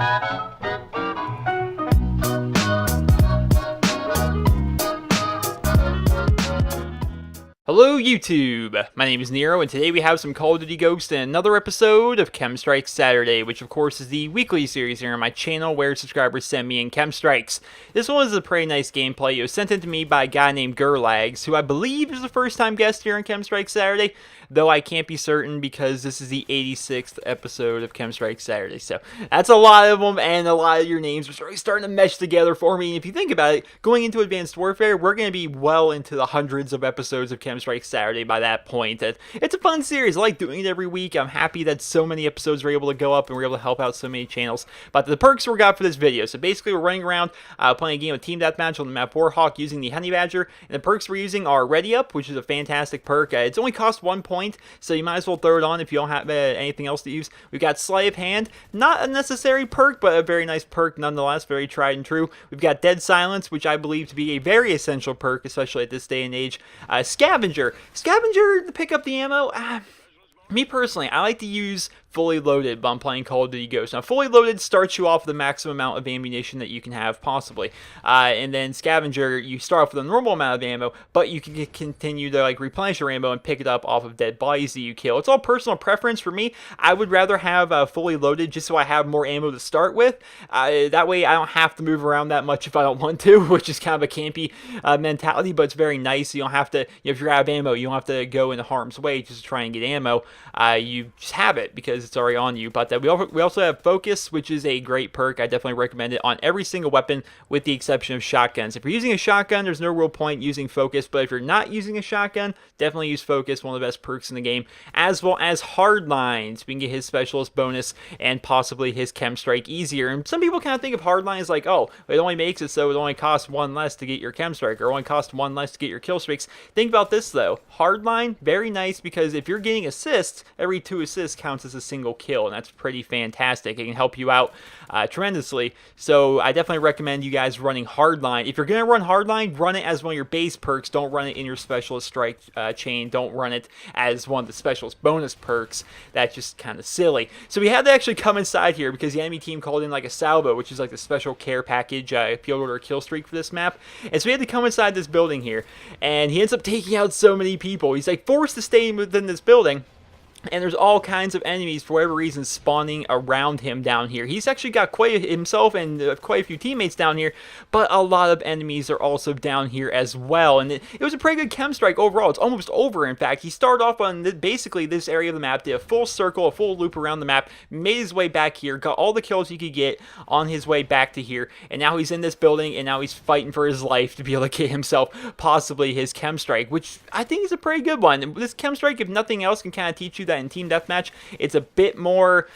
Hello YouTube, my name is Nero, and today we have some Call of Duty Ghosts and another episode of KEM Strikes Saturday, which of course is the weekly series here on my channel where subscribers send me in KEM Strikes. This one is a pretty nice gameplay. It was sent in to me by a guy named Gurlags, who I believe is a first time guest here on KEM Strikes Saturday, though I can't be certain because this is the 86th episode of KEM Strikes Saturday, so that's a lot of them, and a lot of your names are starting to mesh together for me. If you think about it, going into Advanced Warfare, we're going to be well into the hundreds of episodes of KEM Strikes Saturday by that point. It's a fun series. I like doing it every week. I'm happy that so many episodes were able to go up and we're able to help out so many channels. But the perks we got for this video. So basically we're running around playing a game of Team Deathmatch on the map Warhawk using the Honey Badger. And the perks we're using are Ready Up, which is a fantastic perk. It's only cost 1 point, so you might as well throw it on if you don't have anything else to use. We've got Sleight of Hand. Not a necessary perk, but a very nice perk nonetheless. Very tried and true. We've got Dead Silence, which I believe to be a very essential perk, especially at this day and age. Scavenger to pick up the ammo. Me personally, I like to use fully loaded when I'm playing Call of Duty Ghosts. Now, fully loaded starts you off with the maximum amount of ammunition that you can have, possibly. And then Scavenger, you start off with a normal amount of ammo, but you can continue to replenish your ammo and pick it up off of dead bodies that you kill. It's all personal preference for me. I would rather have fully loaded just so I have more ammo to start with. That way I don't have to move around that much if I don't want to, which is kind of a campy mentality, but it's very nice. You don't have to, if you're out of ammo, you don't have to go into harm's way just to try and get ammo. You just have it because it's already on you. But we also have Focus, which is a great perk. I definitely recommend it on every single weapon with the exception of shotguns. If you're using a shotgun, there's no real point using Focus, but if you're not using a shotgun, definitely use Focus, one of the best perks in the game, as well as Hardlines. We can get his specialist bonus and possibly his KEM Strike easier. And some people kind of think of Hardlines like, oh, it only makes it so it only costs 1 less to get your KEM Strike, or only costs 1 less to get your kill streaks. Think about this though, Hardline, very nice, because if you're getting assists, every 2 assists counts as a single kill, and that's pretty fantastic. It can help you out tremendously. So I definitely recommend you guys running Hardline. If you're going to run Hardline, run it as one of your base perks. Don't run it in your specialist strike chain. Don't run it as one of the specialist bonus perks. That's just kind of silly. So we had to actually come inside here because the enemy team called in like a salvo, which is like the special care package field order kill streak for this map. And so we had to come inside this building here, and he ends up taking out so many people. He's like forced to stay within this building. And there's all kinds of enemies, for whatever reason, spawning around him down here. He's actually got quite himself and quite a few teammates down here, but a lot of enemies are also down here as well. And it was a pretty good KEM Strike overall. It's almost over, in fact. He started off on basically this area of the map, did a full circle, a full loop around the map, made his way back here, got all the kills he could get on his way back to here, and now he's in this building, and now he's fighting for his life to be able to get himself possibly his KEM Strike, which I think is a pretty good one. And this KEM Strike, if nothing else, can kind of teach you that in Team Deathmatch, it's a bit more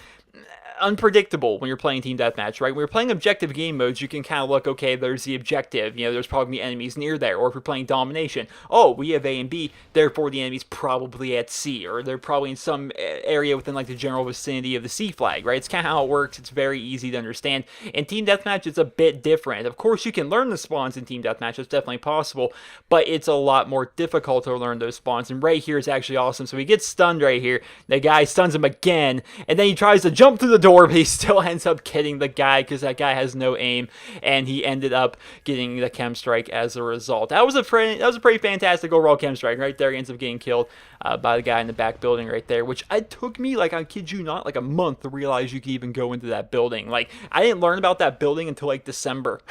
unpredictable when you're playing Team Deathmatch, right? When you're playing objective game modes, you can kind of look, okay, there's the objective, there's probably enemies near there. Or if you're playing domination, oh, we have A and B, therefore the enemy's probably at C, or they're probably in some area within like the general vicinity of the C flag, right? It's kind of how it works. It's very easy to understand. In Team Deathmatch, it's a bit different. Of course, you can learn the spawns in Team Deathmatch. It's definitely possible, but it's a lot more difficult to learn those spawns. And right here is actually awesome. So he gets stunned right here. The guy stuns him again, and then he tries to jump through the door, but he still ends up getting the guy because that guy has no aim, and he ended up getting the KEM Strike as a result. That was a pretty fantastic overall KEM Strike right there. He ends up getting killed by the guy in the back building right there, which it took me, like, I kid you not, like a month to realize you could even go into that building. Like, I didn't learn about that building until like December,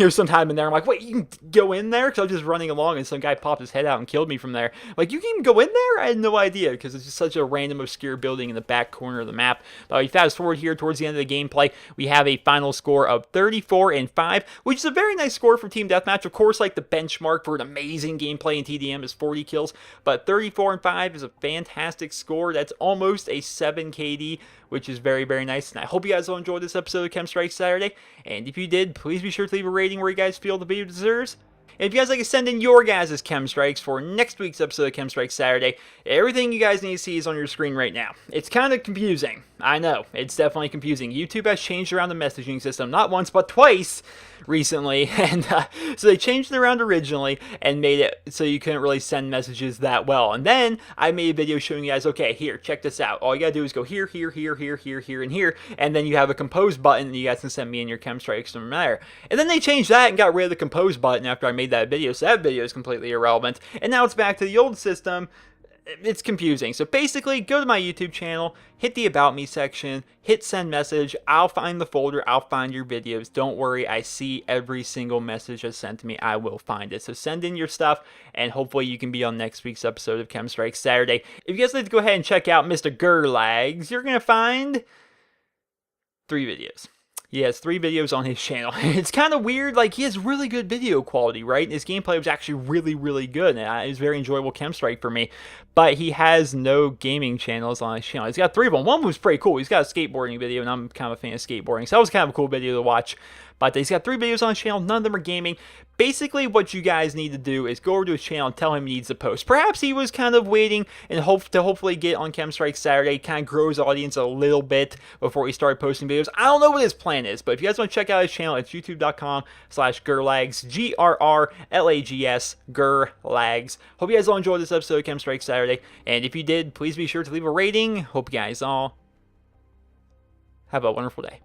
sometime in there. I'm like, wait, you can go in there? Because I was just running along and some guy popped his head out and killed me from there. Like, you can even go in there? I had no idea because it's just such a random obscure building in the back corner of the map. But we fast forward here towards the end of the gameplay, we have a final score of 34-5, which is a very nice score for Team Deathmatch. Of course, like the benchmark for an amazing gameplay in TDM is 40 kills, but 34-5 is a fantastic score. That's almost a 7 KD, which is very, very nice. And I hope you guys all enjoyed this episode of KEM Strikes Saturday. And if you did, please be sure to leave a rating where you guys feel the video deserves. And if you guys like to send in your guys' Chem Strikes for next week's episode of Chem Strikes Saturday, everything you guys need to see is on your screen right now. It's kind of confusing. I know, it's definitely confusing. YouTube has changed around the messaging system, not once, but twice recently, and so they changed it around originally and made it so you couldn't really send messages that well. And then I made a video showing you guys, okay, here, check this out. All you gotta do is go here, here, here, here, here, here, and here, and then you have a compose button, and you guys can send me in your Chem Strikes from there. And then they changed that and got rid of the compose button after I made that video, so that video is completely irrelevant. And now it's back to the old system. It's confusing. So basically, go to my YouTube channel, hit the About Me section, hit Send Message. I'll find the folder. I'll find your videos. Don't worry. I see every single message that's sent to me. I will find it. So send in your stuff, and hopefully you can be on next week's episode of Chem Strikes Saturday. If you guys like to go ahead and check out Mr. Gerlags, you're going to find 3 videos. He has 3 videos on his channel. It's kind of weird, like, he has really good video quality, right? His gameplay was actually really, really good, and it was very enjoyable Chem Strike for me. But he has no gaming channels on his channel. He's got 3 of them. One was pretty cool. He's got a skateboarding video, and I'm kind of a fan of skateboarding, so that was kind of a cool video to watch. But he's got 3 videos on his channel. None of them are gaming. Basically, what you guys need to do is go over to his channel and tell him he needs to post. Perhaps he was kind of waiting and hopefully get on Chem Strike Saturday, kind of grow his audience a little bit before he started posting videos. I don't know what his plan is, but if you guys want to check out his channel, it's youtube.com/Gerlags, G-R-R-L-A-G-S, Gerlags. Hope you guys all enjoyed this episode of Chem Strike Saturday, and if you did, please be sure to leave a rating. Hope you guys all have a wonderful day.